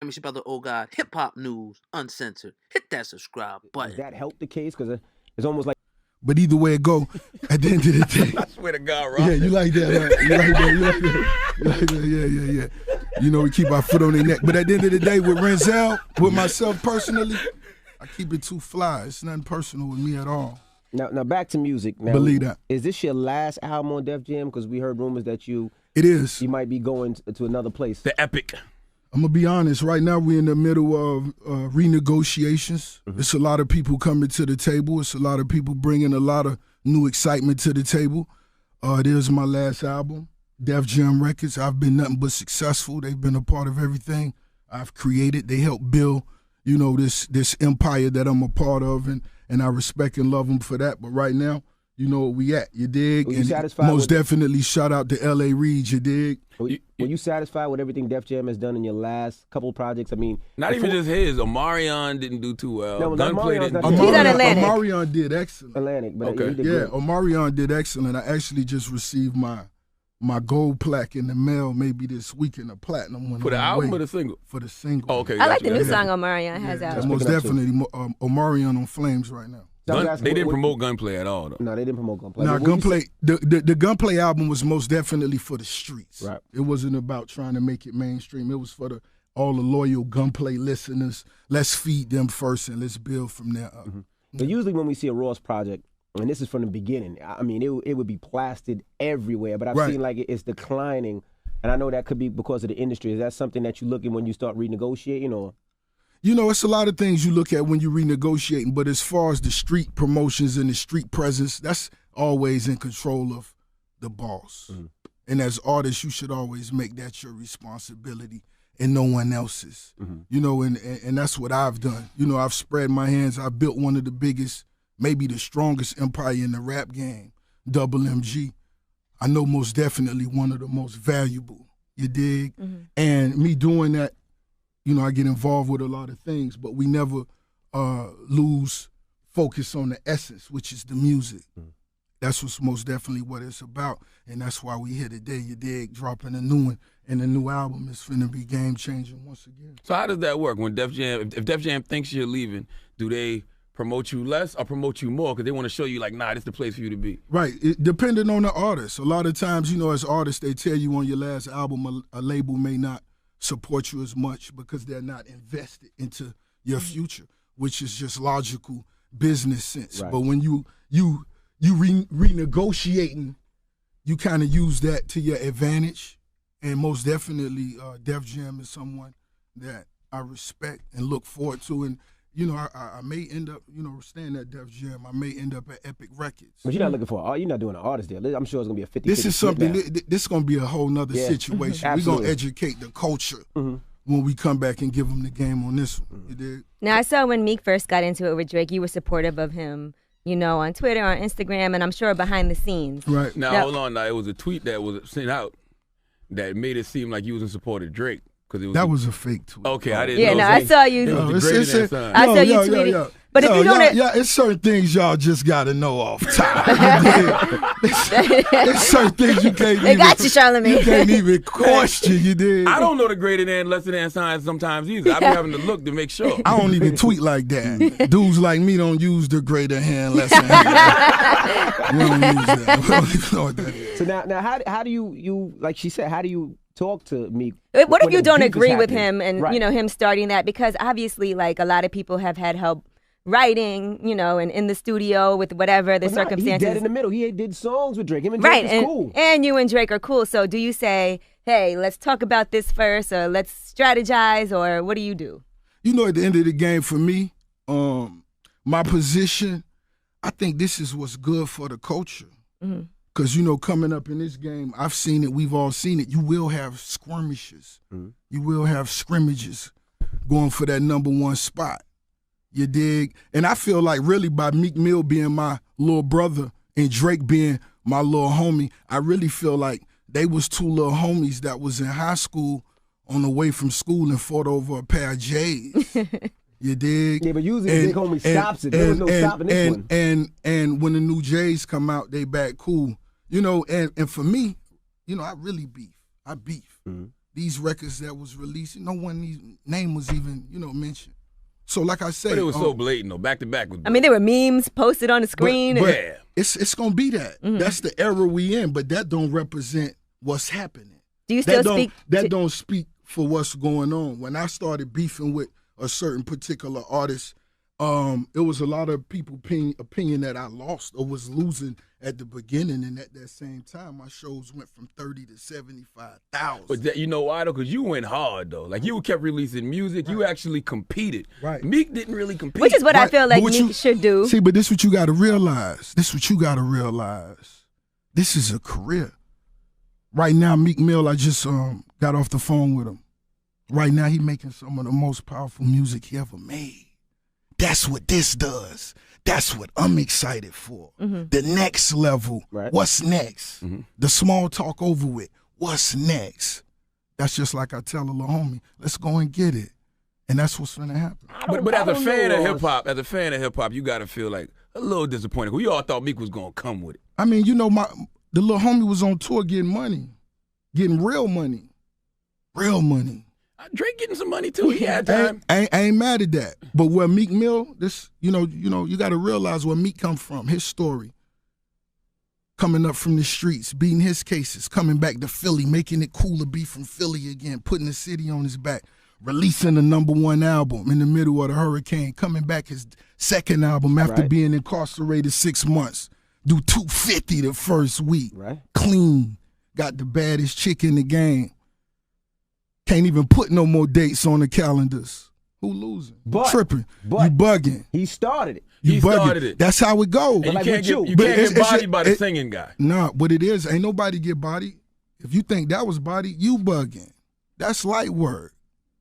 me, it's your brother, oh God, hip hop news, uncensored. Hit that subscribe button. Does that help the case? Because it's almost like. But either way it go, at the end of the day. I swear to God, Rob. Yeah, you like that, right? You like that, you like that. You like that, yeah. You know, we keep our foot on their neck. But at the end of the day, with Renzel, with myself personally, I keep it too fly. It's nothing personal with me at all. Now back to music. Now, believe that. Is this your last album on Def Jam? Because we heard rumors that you It might be going to another place. The epic. I'm going to be honest. Right now, we're in the middle of renegotiations. Mm-hmm. It's a lot of people coming to the table. It's a lot of people bringing a lot of new excitement to the table. There's my last album, Def Jam Records. I've been nothing but successful. They've been a part of everything I've created. They helped build, you know, this empire that I'm a part of, and I respect and love them for that. But right now, you know where we at, you dig? Were you and satisfied most definitely shout out to L.A. Reid, you dig? Were you satisfied with everything Def Jam has done in your last couple of projects? I mean, not even just his. Omarion didn't do too well. No, Gunplay didn't. He's on Atlantic. Omarion did excellent. Atlantic, but okay. he did Yeah, good. Omarion did excellent. I actually just received my gold plaque in the mail maybe this week, in a platinum one. For the album or the single? For the single. Oh, okay. I like the new gotcha. song Omarion has out. That's most definitely Omarion on flames right now. They didn't promote Gunplay at all, though. No, they didn't promote Gunplay. Now, Gunplay, the Gunplay album was most definitely for the streets. Right. It wasn't about trying to make it mainstream. It was for all the loyal Gunplay listeners. Let's feed them first and let's build from there up. Mm-hmm. But usually when we see a Ross project, and this is from the beginning, I mean, it would be plastered everywhere, but I've seen like it's declining, and I know that could be because of the industry. Is that something that you look at when you start renegotiating, or? You know, it's a lot of things you look at when you're renegotiating, but as far as the street promotions and the street presence, that's always in control of the boss. Mm-hmm. And as artists, you should always make that your responsibility and no one else's. Mm-hmm. You know, and that's what I've done. You know, I've spread my hands. I built one of the biggest, maybe the strongest empire in the rap game, Double MG. I know most definitely one of the most valuable, you dig? Mm-hmm. And me doing that, you know, I get involved with a lot of things, but we never lose focus on the essence, which is the music. Mm. That's what's most definitely what it's about, and that's why we here today, you dig, dropping a new one, and the new album is finna be game-changing once again. So how does that work? When Def Jam, if Def Jam thinks you're leaving, do they promote you less or promote you more? Because they want to show you, like, nah, this is the place for you to be. Right, depending on the artist. A lot of times, you know, as artists, they tell you on your last album, a label may not support you as much because they're not invested into your future, which is just logical business sense. Right. But when you renegotiating, you kind of use that to your advantage. And most definitely, Def Jam is someone that I respect and look forward to. And you know, I may end up, you know, staying at Def Jam. I may end up at Epic Records. But you're not looking for, you're not doing an artist deal. I'm sure it's going to be a 50-50. This is something, this is going to be a whole nother situation. We're going to educate the culture when we come back and give them the game on this one. You dig? Now, I saw when Meek first got into it with Drake, you were supportive of him, you know, on Twitter, on Instagram, and I'm sure behind the scenes. Right. Now, hold on. Now, it was a tweet that was sent out that made it seem like you was in support of Drake. That was a fake tweet. Okay, I didn't know. Yeah, no, I saw you. I saw you tweeting. But if you don't, it's certain things y'all just gotta know off top. It's certain things you can't. They got you, Charlamagne. You can't even question. You did. I don't know the greater than, lesser than signs sometimes either. I be having to look to make sure. I don't even tweet like that. Dudes like me don't use the greater hand, lesser hand. We don't use that. We don't even know what that is. So now, how do you like she said? How do you talk to Meek? What if you don't agree with him and you know him starting that? Because obviously, like a lot of people have had help writing, you know, and in the studio with whatever the circumstances. He's dead in the middle. He did songs with Drake. Him and Drake is cool. And you and Drake are cool. So do you say, hey, let's talk about this first, or let's strategize, or what do you do? You know, at the end of the game, for me, my position, I think this is what's good for the culture. Mm-hmm. Because, you know, coming up in this game, I've seen it, we've all seen it. You will have skirmishes. Mm-hmm. You will have scrimmages going for that number one spot. You dig? And I feel like really by Meek Mill being my little brother and Drake being my little homie, I really feel like they was two little homies that was in high school on the way from school and fought over a pair of J's. You dig? Yeah, but usually the big homie stops it. There was no stopping this one. And when the new J's come out, they back cool. You know, and for me, you know, I really beef. I beef. Mm-hmm. these records that was released, no one's name was even, mentioned. So like I said, but it was so blatant though, back to back. I mean, there were memes posted on the screen. But it's gonna be that. Mm-hmm. That's the era we in, but that don't represent what's happening. Do you still speak? That don't speak for what's going on. When I started beefing with a certain particular artist, it was a lot of people opinion that I lost or was losing at the beginning, and at that same time, my shows went from 30 to 75,000. But you know why though? Because you went hard though. Like you kept releasing music. Right. You actually competed. Right. Meek didn't really compete. Which is what I feel like Meek should do. See, but this is what you got to realize. This is a career. Right now, Meek Mill, I just got off the phone with him. Right now, he making some of the most powerful music he ever made. That's what this does. That's what I'm excited for. Mm-hmm. The next level. Right. What's next? Mm-hmm. The small talk over with. What's next? That's just like I tell a little homie, let's go and get it. And that's what's going to happen. But as a fan of hip hop, you got to feel like a little disappointed. We all thought Meek was going to come with it. I mean, the little homie was on tour getting money, getting real money. Real money. Drake getting some money too. He had time. I ain't mad at that. But where Meek Mill, you got to realize where Meek come from. His story, coming up from the streets, beating his cases, coming back to Philly, making it cool to be from Philly again, putting the city on his back, releasing the #1 album in the middle of the hurricane, coming back his second album after being incarcerated 6 months, do 250 the first week, clean, got the baddest chick in the game. Can't even put no more dates on the calendars. Who losing? Tripping. You bugging. He started it. He started it. That's how it goes. You can't get bodied by the singing guy. Nah, what it is, ain't nobody get bodied. If you think that was body, you bugging. That's light work.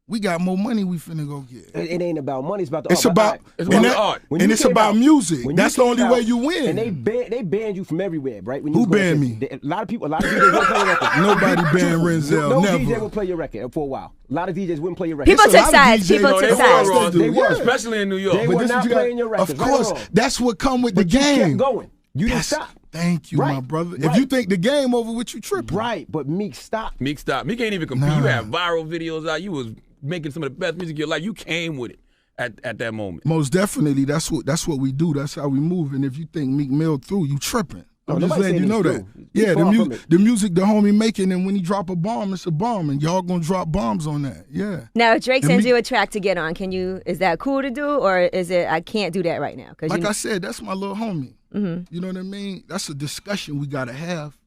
We got more money we finna go get. It ain't about money. It's about the art. It's about the art. And it's about music. That's the only way you win. And they banned you from everywhere, right? Who banned me? A lot of DJs wouldn't play your record. Nobody banned Renzel. No never. DJ would play your record for a while. A lot of DJs wouldn't play your record. People took sides. They were, especially in New York. They were not playing your record. Of course, that's what come with the game. You kept going. You didn't stop. Thank you, my brother. If you think the game over with, you tripping. Right, but Meek stopped. Meek ain't even compete. You have viral videos out. You was making some of the best music of your life. You came with it at that moment. Most definitely. That's what we do. That's how we move. And if you think Meek Mill through, you tripping. I'm just letting you know that. Yeah, the music the homie making, and when he drop a bomb, it's a bomb, and y'all gonna drop bombs on that. Yeah. Now, if Drake sends you a track to get on, is that cool to do, or is it I can't do that right now? Like I said, that's my little homie. Mm-hmm. You know what I mean? That's a discussion we gotta have.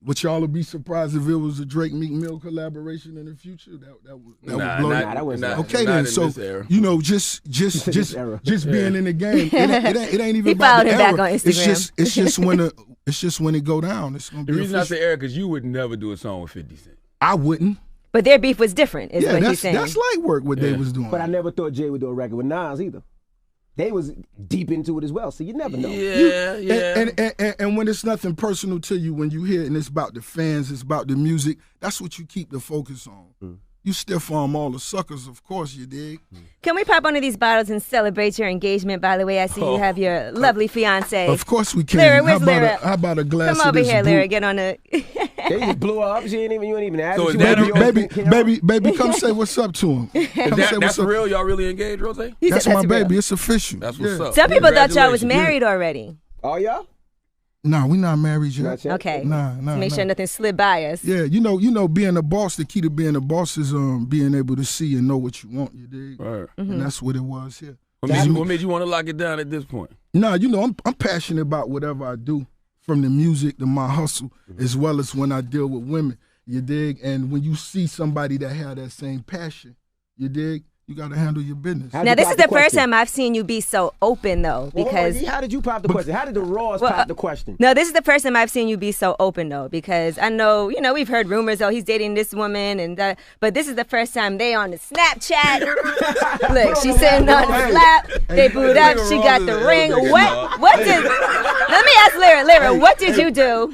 But y'all would be surprised if it was a Drake Meek Mill collaboration in the future. That would blow. Okay, then. So just being in the game, it ain't even about the era. Back on Instagram. It's just when it go down. It's gonna be the reason I say era because you would never do a song with 50 Cent. I wouldn't. But their beef was different. Is what he's saying. That's light work. What they was doing. But I never thought Jay would do a record with Nas either. They was deep into it as well, so you never know. And when it's nothing personal to you, when you hear it and it's about the fans, it's about the music, that's what you keep the focus on. Mm. You stiff arm all the suckers, of course you dig. Can we pop one of these bottles and celebrate your engagement? By the way, I see you have your lovely fiance. Of course we can. Lyra, where's Lyra? How about a glass Come of over here, Lyra. Get on the... They just blew her up. You ain't even ask. So baby, come say what's up to him. That's real? Y'all really engaged, Rose? That's my baby. It's official. That's what's up. Some people thought y'all was married already. Oh, y'all? Nah, we not married yet. Okay. Nah. Make sure nothing slid by us. Yeah, you know, being a boss, the key to being a boss is being able to see and know what you want, you dig? Right. Mm-hmm. And that's what it was here. What made you want to lock it down at this point? Nah, I'm passionate about whatever I do, from the music to my hustle, as well as when I deal with women, you dig? And when you see somebody that have that same passion, you dig? You got to handle your business. Now, this is the first time I've seen you be so open, though, because... How did you pop the question? How did the Raws pop the question? No, this is the first time I've seen you be so open, though, because I know, we've heard rumors, he's dating this woman, and but this is the first time they on the Snapchat. Look, she's sitting on his lap. They boot up. She got the ring. Let me ask Lyra, what did you do